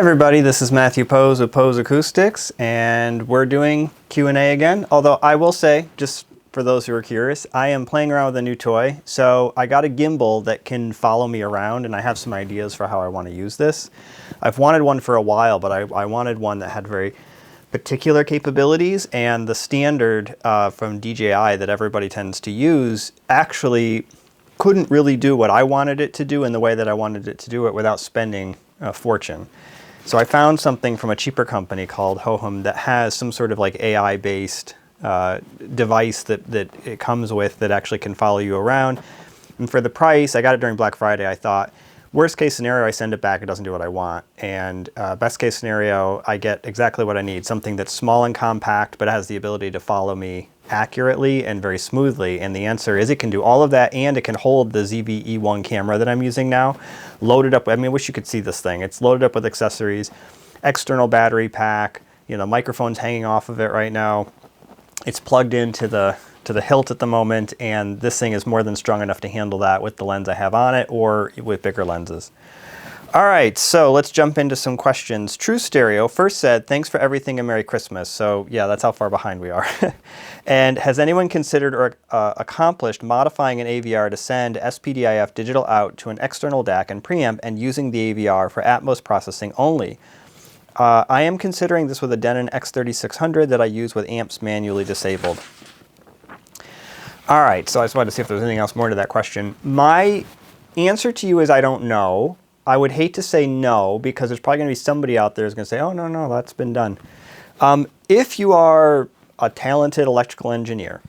Everybody, this is Matthew Poes with Poes Acoustics, and we're doing Q&A again. Although I will say, just for those who are curious, I am playing around with a new toy. So I got a gimbal that can follow me around, and I have some ideas for how I want to use this. I've wanted one for a while, but I wanted one that had very particular capabilities, and the standard from DJI that everybody tends to use actually couldn't really do what I wanted it to do in the way that I wanted it to do it without spending a fortune. So I found something from a cheaper company called Hohem that has some sort of like AI-based device that it comes with that actually can follow you around. And for the price, I got it during Black Friday. I thought, worst case scenario, I send it back, it doesn't do what I want. And best case scenario, I get exactly what I need, something that's small and compact, but has the ability to follow me accurately and very smoothly. And the answer is it can do all of that, and it can hold the ZV-E1 camera that I'm using now, loaded up. I mean, I wish you could see this thing. It's loaded up with accessories, external battery pack, you know, microphone's hanging off of it right now. It's plugged into the hilt at the moment, and this thing is more than strong enough to handle that with the lens I have on it or with bigger lenses. All right, so let's jump into some questions. True Stereo first said, thanks for everything and Merry Christmas. So yeah, that's how far behind we are. And has anyone considered or accomplished modifying an AVR to send SPDIF digital out to an external DAC and preamp and using the AVR for Atmos processing only? I am considering this with a Denon X3600 that I use with amps manually disabled. All right, so I just wanted to see if there was anything else more to that question. My answer to you is I don't know. I would hate to say no, because there's probably going to be somebody out there who's going to say, oh, no, that's been done. If you are a talented electrical engineer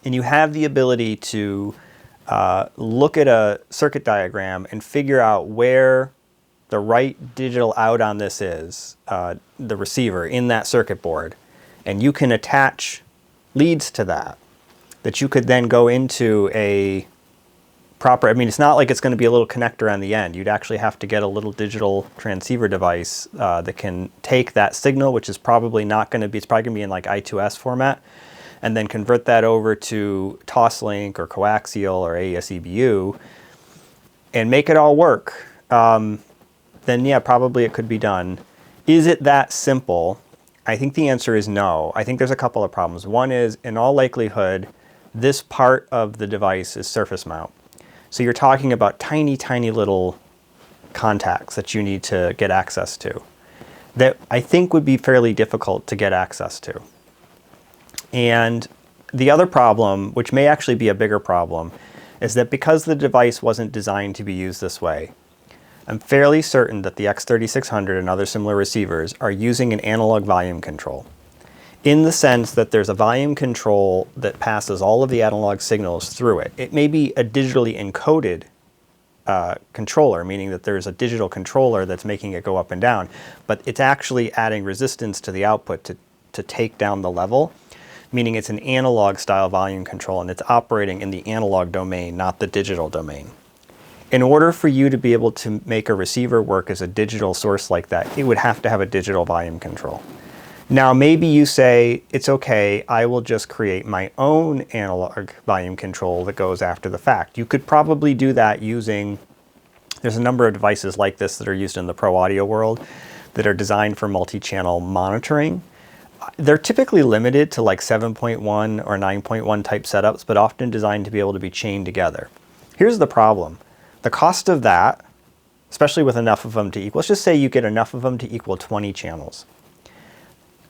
and you have the ability to look at a circuit diagram and figure out where the right digital out on this is, the receiver in that circuit board, and you can attach leads to that you could then go into a proper, I mean, it's not like it's going to be a little connector on the end. You'd actually have to get a little digital transceiver device that can take that signal, which is probably not going to be, it's probably going to be in like I2S format, and then convert that over to Toslink or coaxial or AES-EBU and make it all work. Then yeah, probably it could be done. Is it that simple? I think the answer is no. I think there's a couple of problems. One is, in all likelihood, this part of the device is surface mount. So you're talking about tiny, tiny little contacts that you need to get access to that I think would be fairly difficult to get access to. And the other problem, which may actually be a bigger problem, is that because the device wasn't designed to be used this way, I'm fairly certain that the X3600 and other similar receivers are using an analog volume control, in the sense that there's a volume control that passes all of the analog signals through it. It may be a digitally encoded controller, meaning that there's a digital controller that's making it go up and down, but it's actually adding resistance to the output to take down the level, meaning it's an analog style volume control, and it's operating in the analog domain, not the digital domain. In order for you to be able to make a receiver work as a digital source like that, it would have to have a digital volume control. Now, maybe you say, it's okay, I will just create my own analog volume control that goes after the fact. You could probably do that using, there's a number of devices like this that are used in the pro audio world that are designed for multi-channel monitoring. They're typically limited to like 7.1 or 9.1 type setups, but often designed to be able to be chained together. Here's the problem. The cost of that, especially with enough of them to equal, let's just say you get enough of them to equal 20 channels.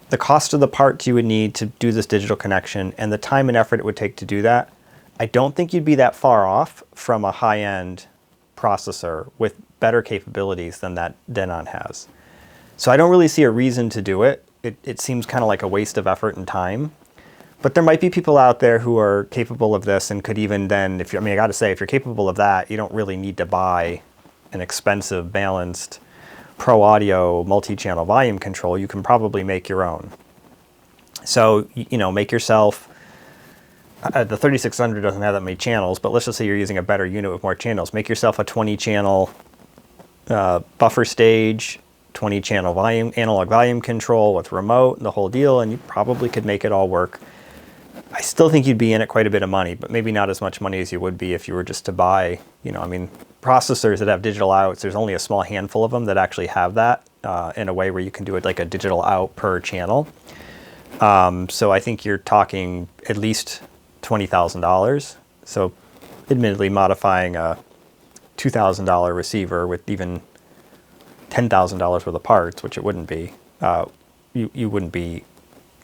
The cost of the parts you would need to do this digital connection and the time and effort it would take to do that, I don't think you'd be that far off from a high-end processor with better capabilities than that Denon has. So I don't really see a reason to do it. It seems kind of like a waste of effort and time. But there might be people out there who are capable of this and could even then, I mean, I gotta say, if you're capable of that, you don't really need to buy an expensive, balanced pro audio multi-channel volume control. You can probably make your own. So, you know, make yourself, the 3600 doesn't have that many channels, but let's just say you're using a better unit with more channels. Make yourself a 20-channel buffer stage, 20-channel volume, analog volume control with remote and the whole deal, and you probably could make it all work. I still think you'd be in it quite a bit of money, but maybe not as much money as you would be if you were just to buy, you know, I mean, processors that have digital outs, there's only a small handful of them that actually have that. in a way where you can do it like a digital out per channel. So I think you're talking at least $20,000. So admittedly modifying a $2,000 receiver with even $10,000 worth of parts, which it wouldn't be, you wouldn't be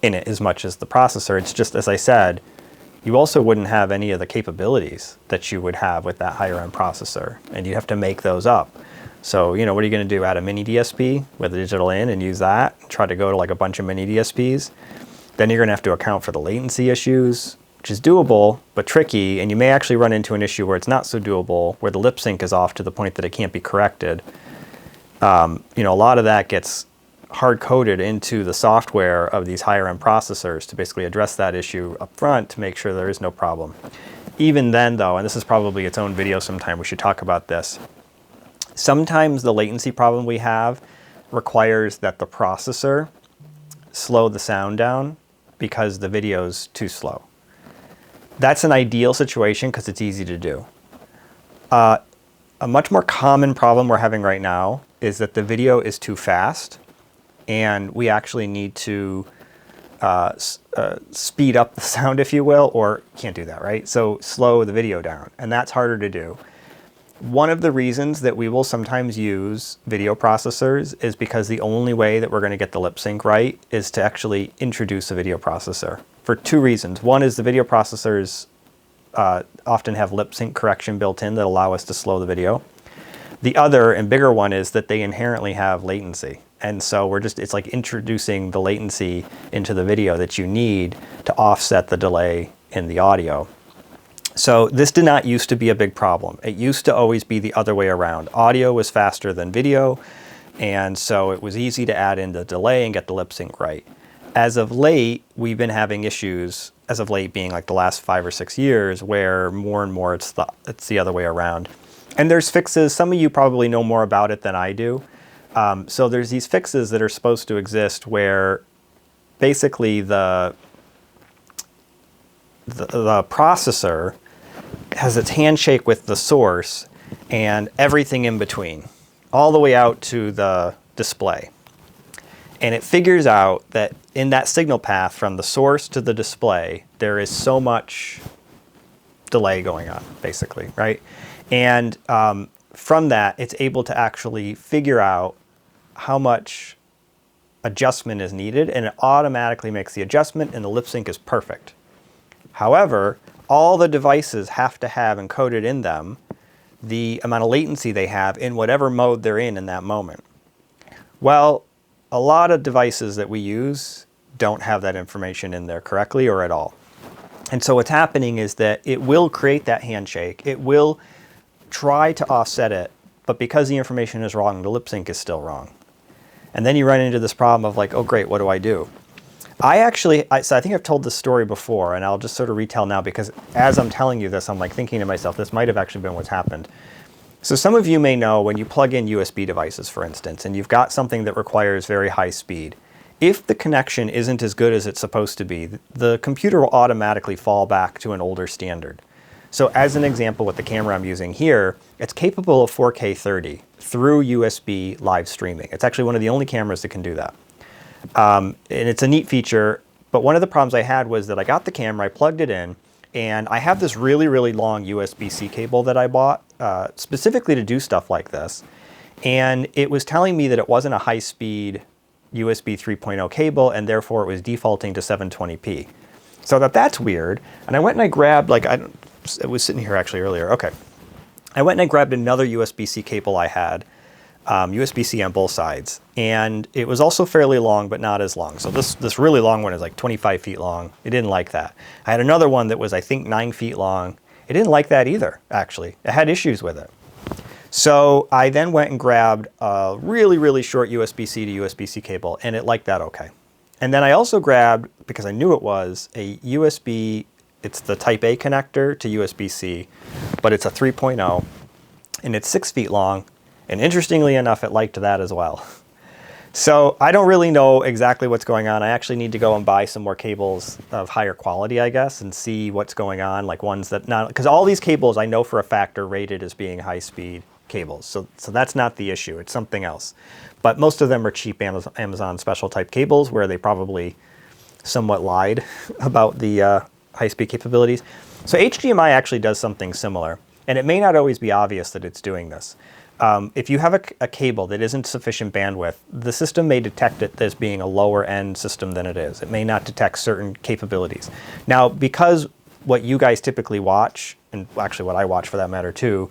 in it as much as the processor. It's just, as I said, you also wouldn't have any of the capabilities that you would have with that higher end processor, and you have to make those up. So, you know, what are you going to do? Add a mini DSP with a digital in and use that? Try to go to like a bunch of mini DSPs? Then you're going to have to account for the latency issues, which is doable, but tricky, and you may actually run into an issue where it's not so doable, where the lip sync is off to the point that it can't be corrected. You know, a lot of that gets hard-coded into the software of these higher-end processors to basically address that issue up front to make sure there is no problem. Even then, though, and this is probably its own video sometime, we should talk about this, sometimes the latency problem we have requires that the processor slow the sound down because the video's too slow. That's an ideal situation because it's easy to do. A much more common problem we're having right now is that the video is too fast, and we actually need to speed up the sound, if you will, or can't do that, right? So slow the video down, and that's harder to do. One of the reasons that we will sometimes use video processors is because the only way that we're going to get the lip sync right is to actually introduce a video processor, for two reasons. One is the video processors often have lip sync correction built in that allow us to slow the video. The other and bigger one is that they inherently have latency. And so it's like introducing the latency into the video that you need to offset the delay in the audio. So this did not used to be a big problem. It used to always be the other way around. Audio was faster than video, and so it was easy to add in the delay and get the lip sync right. As of late, we've been having issues, as of late being like the last 5 or 6 years, where more and more it's the other way around. And there's fixes. Some of you probably know more about it than I do. So there's these fixes that are supposed to exist where basically the processor has its handshake with the source and everything in between, all the way out to the display. And it figures out that in that signal path from the source to the display, there is so much delay going on, basically, right? And from that, it's able to actually figure out how much adjustment is needed, and it automatically makes the adjustment, and the lip sync is perfect. However, all the devices have to have encoded in them the amount of latency they have in whatever mode they're in that moment. Well, a lot of devices that we use don't have that information in there correctly or at all. And so what's happening is that it will create that handshake. It will try to offset it, but because the information is wrong, the lip sync is still wrong. And then you run into this problem of like, oh great, what do I do? So I think I've told this story before, and I'll just sort of retell now, because as I'm telling you this, I'm like thinking to myself, this might have actually been what's happened. So some of you may know when you plug in USB devices, for instance, and you've got something that requires very high speed, if the connection isn't as good as it's supposed to be, the computer will automatically fall back to an older standard. So as an example, with the camera I'm using here, it's capable of 4K 30 through USB live streaming. It's actually one of the only cameras that can do that. And it's a neat feature, but one of the problems I had was that I got the camera, I plugged it in, and I have this really, really long USB-C cable that I bought specifically to do stuff like this. And it was telling me that it wasn't a high-speed USB 3.0 cable, and therefore it was defaulting to 720p. So that's weird. And I went and I grabbed, it was sitting here actually earlier. Okay. I went and I grabbed another USB-C cable I had, USB-C on both sides. And it was also fairly long, but not as long. So this really long one is like 25 feet long. It didn't like that. I had another one that was, I think, 9 feet long. It didn't like that either, actually. It had issues with it. So I then went and grabbed a really, really short USB-C to USB-C cable, and it liked that okay. And then I also grabbed, because I knew it was, a USB, it's the Type A connector to USB-C, but it's a 3.0, and it's 6 feet long, and interestingly enough, it liked that as well. So I don't really know exactly what's going on. I actually need to go and buy some more cables of higher quality, I guess, and see what's going on, like ones that not, because all these cables I know for a fact are rated as being high-speed cables. So that's not the issue, it's something else. But most of them are cheap Amazon special type cables where they probably somewhat lied about the high-speed capabilities. So HDMI actually does something similar, and it may not always be obvious that it's doing this. If you have a cable that isn't sufficient bandwidth, the system may detect it as being a lower end system than it is. It may not detect certain capabilities. Now, because what you guys typically watch, and actually what I watch for that matter too,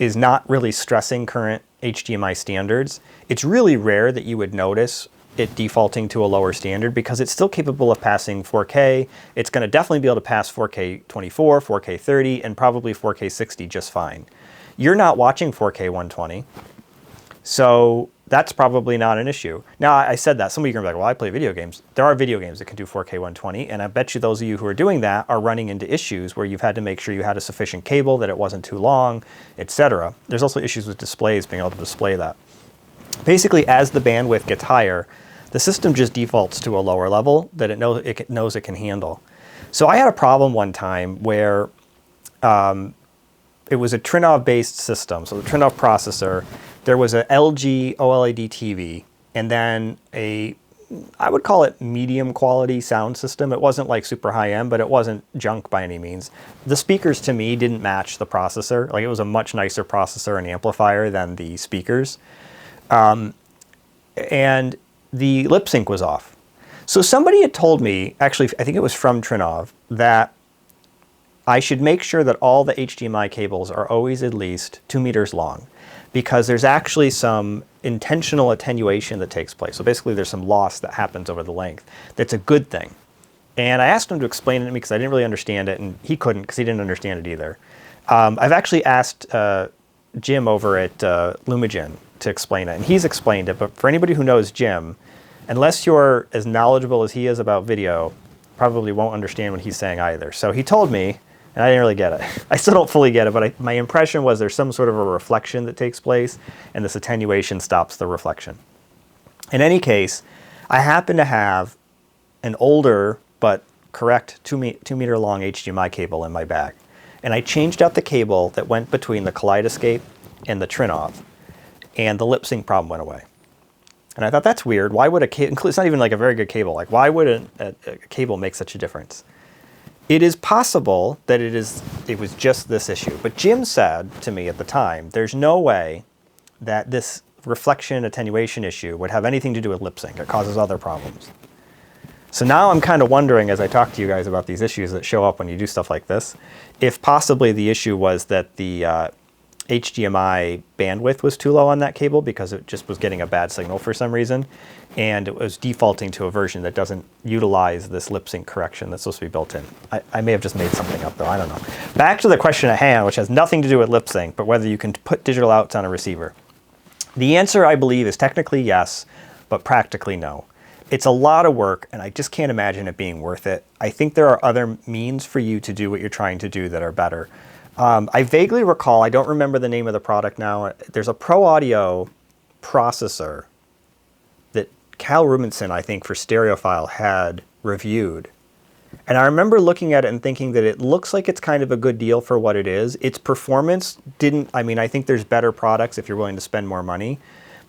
is not really stressing current HDMI standards, it's really rare that you would notice it defaulting to a lower standard because it's still capable of passing 4K. It's going to definitely be able to pass 4K 24, 4K 30, and probably 4K 60 just fine. You're not watching 4K 120, so that's probably not an issue. Now, I said that. Some of you are going to be like, well, I play video games. There are video games that can do 4K 120, and I bet you those of you who are doing that are running into issues where you've had to make sure you had a sufficient cable, that it wasn't too long, etc. There's also issues with displays being able to display that. Basically, as the bandwidth gets higher, the system just defaults to a lower level that it knows it can handle. So I had a problem one time where it was a Trinnov-based system, so the Trinnov processor. There was a LG OLED TV, and then I would call it medium quality sound system. It wasn't like super high end, but it wasn't junk by any means. The speakers to me didn't match the processor. Like, it was a much nicer processor and amplifier than the speakers. And the lip sync was off. So somebody had told me, actually, I think it was from Trinnov, that I should make sure that all the HDMI cables are always at least 2 meters long, because there's actually some intentional attenuation that takes place. So basically there's some loss that happens over the length. That's a good thing. And I asked him to explain it to me because I didn't really understand it, and he couldn't because he didn't understand it either. I've actually asked Jim over at Lumagen to explain it, and he's explained it, but for anybody who knows Jim, unless you're as knowledgeable as he is about video, probably won't understand what he's saying either. So he told me, and I didn't really get it. I still don't fully get it, but my impression was there's some sort of a reflection that takes place, and this attenuation stops the reflection. In any case, I happen to have an older but correct 2 meter long HDMI cable in my bag. And I changed out the cable that went between the Kaleidoscape and the Trinnov, and the lip sync problem went away. And I thought, that's weird. Why would a cable, it's not even like a very good cable, like why would a cable make such a difference? It is possible that it was just this issue. But Jim said to me at the time, there's no way that this reflection attenuation issue would have anything to do with lip sync. It causes other problems. So now I'm kind of wondering, as I talk to you guys about these issues that show up when you do stuff like this, if possibly the issue was that the HDMI bandwidth was too low on that cable because it just was getting a bad signal for some reason, and it was defaulting to a version that doesn't utilize this lip sync correction that's supposed to be built in. I may have just made something up though, I don't know. Back to the question at hand, which has nothing to do with lip sync, but whether you can put digital outs on a receiver. The answer, I believe, is technically yes, but practically no. It's a lot of work, and I just can't imagine it being worth it. I think there are other means for you to do what you're trying to do that are better. I vaguely recall, I don't remember the name of the product now, there's a Pro Audio processor that Cal Rubinson, I think, for Stereophile had reviewed. And I remember looking at it and thinking that it looks like it's kind of a good deal for what it is. Its performance didn't, I mean, I think there's better products if you're willing to spend more money.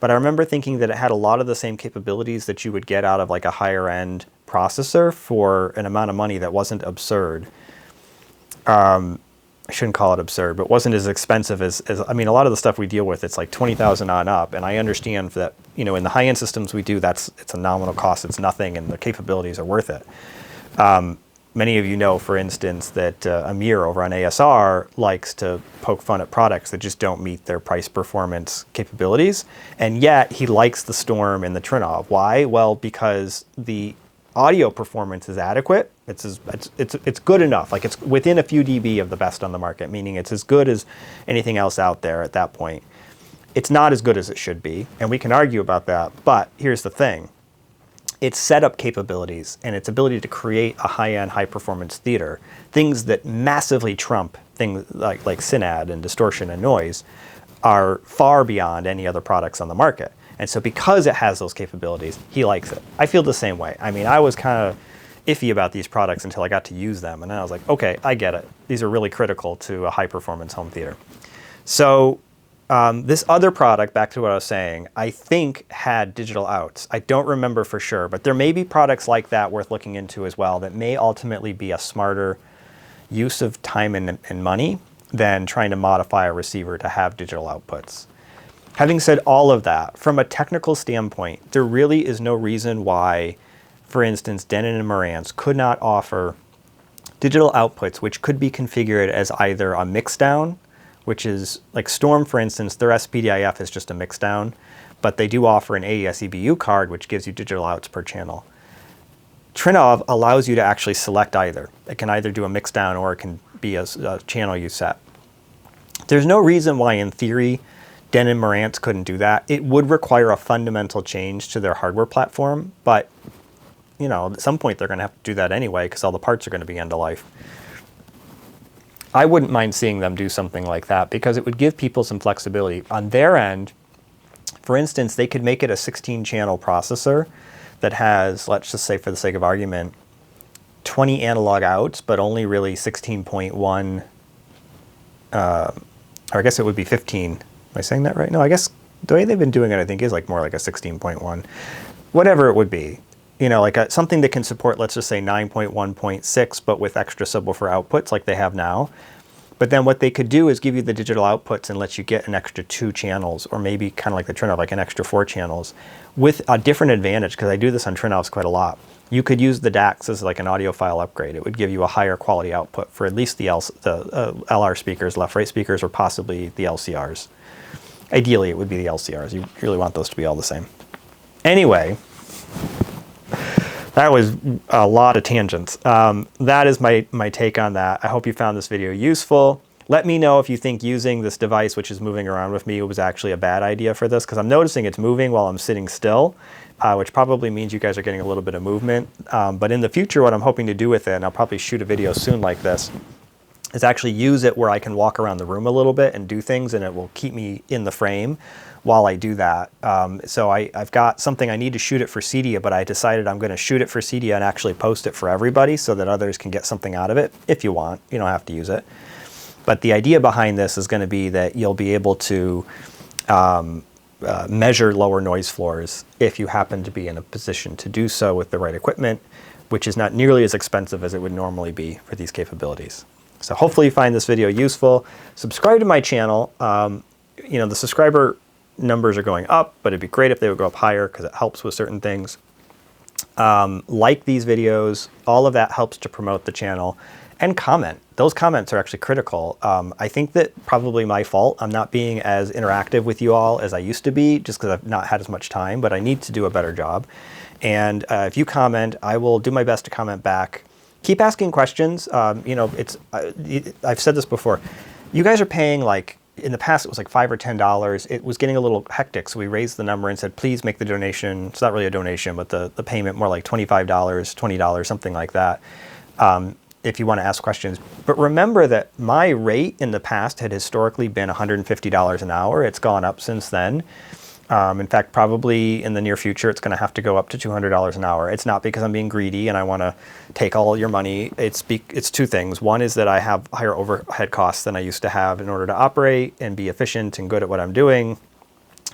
But I remember thinking that it had a lot of the same capabilities that you would get out of like a higher end processor for an amount of money that wasn't absurd. I shouldn't call it absurd, but wasn't as expensive as I mean, a lot of the stuff we deal with, it's like 20,000 on up. And I understand that, you know, in the high end systems we do, it's a nominal cost, it's nothing, and the capabilities are worth it. Many of you know, for instance, that Amir over on ASR likes to poke fun at products that just don't meet their price performance capabilities. And yet he likes the Storm and the Trinnov. Why? Well, because the audio performance is adequate. It's good enough. Like, it's within a few dB of the best on the market, meaning it's as good as anything else out there at that point. It's not as good as it should be, and we can argue about that. But here's the thing. Its setup capabilities and its ability to create a high-end, high-performance theater, things that massively trump things like synad and distortion and noise, are far beyond any other products on the market. And so because it has those capabilities, he likes it. I feel the same way. I mean, I was kind of iffy about these products until I got to use them, and then I was like, okay, I get it. These are really critical to a high-performance home theater. So This other product, back to what I was saying, I think had digital outs. I don't remember for sure, but there may be products like that worth looking into as well that may ultimately be a smarter use of time and money than trying to modify a receiver to have digital outputs. Having said all of that, from a technical standpoint, there really is no reason why, for instance, Denon and Marantz could not offer digital outputs which could be configured as either a mixdown, which is like Storm, for instance, their SPDIF is just a mixdown, but they do offer an AES EBU card, which gives you digital outs per channel. Trinnov allows you to actually select either. It can either do a mixdown or it can be a channel you set. There's no reason why, in theory, Denon and Marantz couldn't do that. It would require a fundamental change to their hardware platform, but you know, at some point they're going to have to do that anyway because all the parts are going to be end of life. I wouldn't mind seeing them do something like that because it would give people some flexibility. On their end, for instance, they could make it a 16-channel processor that has, let's just say for the sake of argument, 20 analog outs, but only really 16.1, or I guess it would be 15. Am I saying that right? No, I guess the way they've been doing it, I think, is like more like a 16.1. Whatever it would be. You know, like something that can support, let's just say 9.1.6, but with extra subwoofer outputs like they have now. But then what they could do is give you the digital outputs and let you get an extra 2 channels, or maybe kind of like the Trinnov, like an extra 4 channels, with a different advantage, because I do this on Trinnovs quite a lot. You could use the DACs as like an audiophile upgrade. It would give you a higher quality output for at least the LR speakers, left-right speakers, or possibly the LCRs. Ideally, it would be the LCRs. You really want those to be all the same. Anyway, that was a lot of tangents. That is my take on that. I hope you found this video useful. Let me know if you think using this device, which is moving around with me, was actually a bad idea for this, because I'm noticing it's moving while I'm sitting still, which probably means you guys are getting a little bit of movement. But in the future, what I'm hoping to do with it, and I'll probably shoot a video soon like this, is actually use it where I can walk around the room a little bit and do things, and it will keep me in the frame while I do that. So I've got something I need to shoot it for Cedia, but I decided I'm going to shoot it for Cedia and actually post it for everybody so that others can get something out of it if you want. You don't have to use it. But the idea behind this is going to be that you'll be able to measure lower noise floors if you happen to be in a position to do so with the right equipment, which is not nearly as expensive as it would normally be for these capabilities. So hopefully you find this video useful. Subscribe to my channel. You know, the subscriber numbers are going up, but it'd be great if they would go up higher because it helps with certain things. Like these videos, all of that helps to promote the channel, and comment. Those comments are actually critical. I think that probably my fault. I'm not being as interactive with you all as I used to be just because I've not had as much time, but I need to do a better job. And if you comment, I will do my best to comment back. Keep asking questions. You know, I've said this before. You guys are paying, like, in the past it was like $5 or $10. It was getting a little hectic, so we raised the number and said, please make the donation. It's not really a donation, but the payment more like $25, $20, something like that, if you want to ask questions. But remember that my rate in the past had historically been $150 an hour. It's gone up since then. In fact, probably in the near future, it's going to have to go up to $200 an hour. It's not because I'm being greedy and I want to take all your money. It's two things. One is that I have higher overhead costs than I used to have in order to operate and be efficient and good at what I'm doing.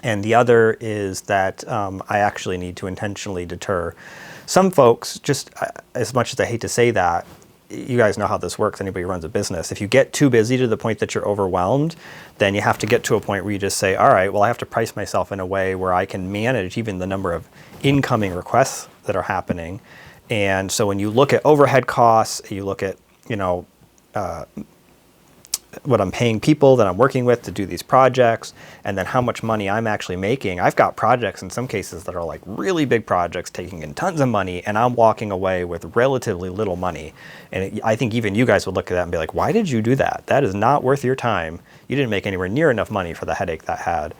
And the other is that I actually need to intentionally deter some folks, just as much as I hate to say that. You guys know how this works, anybody who runs a business. If you get too busy to the point that you're overwhelmed, then you have to get to a point where you just say, all right, well, I have to price myself in a way where I can manage even the number of incoming requests that are happening. And so when you look at overhead costs, you look at, you know, what I'm paying people that I'm working with to do these projects, and then how much money I'm actually making. I've got projects in some cases that are like really big projects taking in tons of money, and I'm walking away with relatively little money. And I think even you guys would look at that and be like, why did you do that? That is not worth your time. You didn't make anywhere near enough money for the headache that had.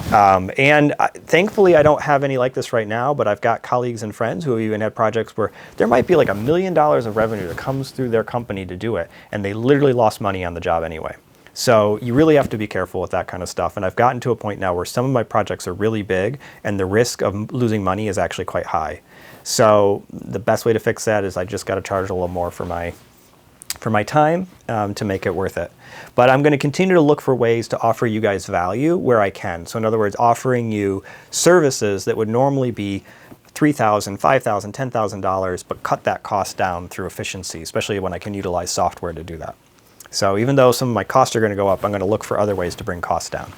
Thankfully, I don't have any like this right now, but I've got colleagues and friends who have even had projects where there might be like $1 million of revenue that comes through their company to do it, and they literally lost money on the job anyway. So you really have to be careful with that kind of stuff. And I've gotten to a point now where some of my projects are really big, and the risk of losing money is actually quite high. So the best way to fix that is I just got to charge a little more for my for my time to make it worth it. But I'm going to continue to look for ways to offer you guys value where I can. So in other words, offering you services that would normally be $3,000, $5,000, $10,000, but cut that cost down through efficiency, especially when I can utilize software to do that. So even though some of my costs are going to go up, I'm going to look for other ways to bring costs down.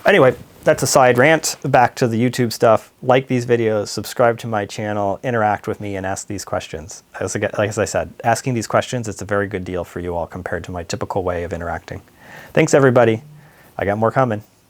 Anyway, that's a side rant. Back to the YouTube stuff. Like these videos, subscribe to my channel, interact with me, and ask these questions. As I said, asking these questions, it's a very good deal for you all compared to my typical way of interacting. Thanks, everybody. I got more coming.